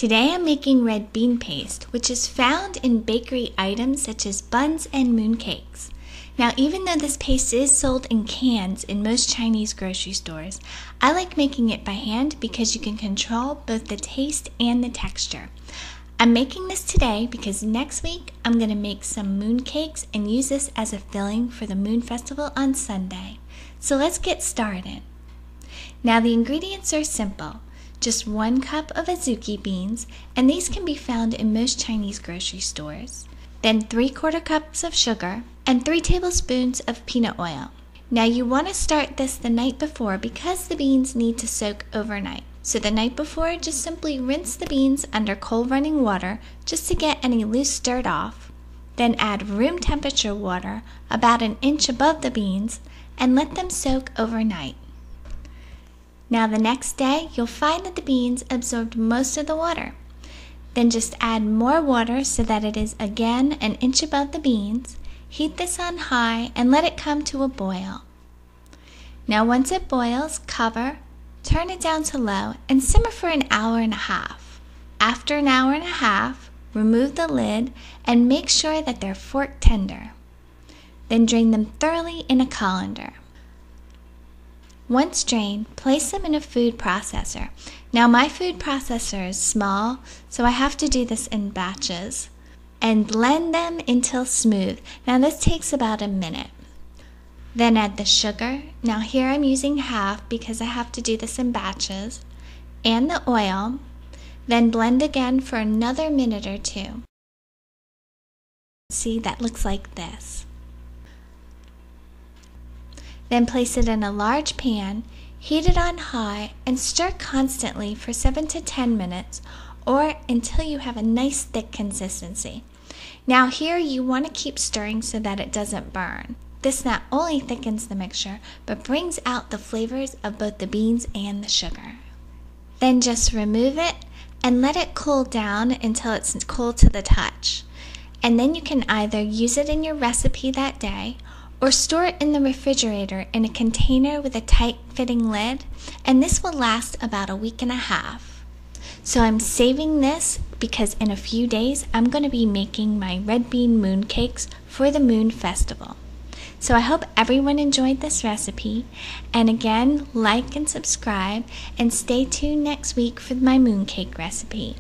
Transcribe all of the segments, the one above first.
Today I'm making red bean paste, which is found in bakery items such as buns and mooncakes. Now, even though this paste is sold in cans in most Chinese grocery stores, I like making it by hand because you can control both the taste and the texture. I'm making this today because next week I'm going to make some mooncakes and use this as a filling for the Moon Festival on Sunday. So let's get started. Now the ingredients are simple. Just 1 cup of adzuki beans, and these can be found in most Chinese grocery stores. Then 3/4 cups of sugar and 3 tablespoons of peanut oil. Now you want to start this the night before because the beans need to soak overnight. So the night before, just simply rinse the beans under cold running water just to get any loose dirt off. Then add room temperature water about 1 inch above the beans and let them soak overnight. Now the next day, you'll find that the beans absorbed most of the water. Then just add more water so that it is again 1 inch above the beans. Heat this on high and let it come to a boil. Now once it boils, cover, turn it down to low, and simmer for 1.5 hours. After 1.5 hours, remove the lid and make sure that they're fork tender. Then drain them thoroughly in a colander. Once drained, place them in a food processor. Now my food processor is small, so I have to do this in batches. And blend them until smooth. Now this takes about 1 minute. Then add the sugar. Now here I'm using half because I have to do this in batches. And the oil. Then blend again for another minute or 2. See, that looks like this. Then place it in a large pan, heat it on high, and stir constantly for 7 to 10 minutes or until you have a nice thick consistency. Now here you want to keep stirring so that it doesn't burn. This not only thickens the mixture, but brings out the flavors of both the beans and the sugar. Then just remove it and let it cool down until it's cool to the touch. And then you can either use it in your recipe that day or store it in the refrigerator in a container with a tight-fitting lid, and this will last about 1.5 weeks. So I'm saving this because in a few days I'm going to be making my red bean mooncakes for the Moon Festival. So I hope everyone enjoyed this recipe, and again, like and subscribe, and stay tuned next week for my mooncake recipe.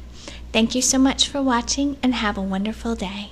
Thank you so much for watching, and have a wonderful day.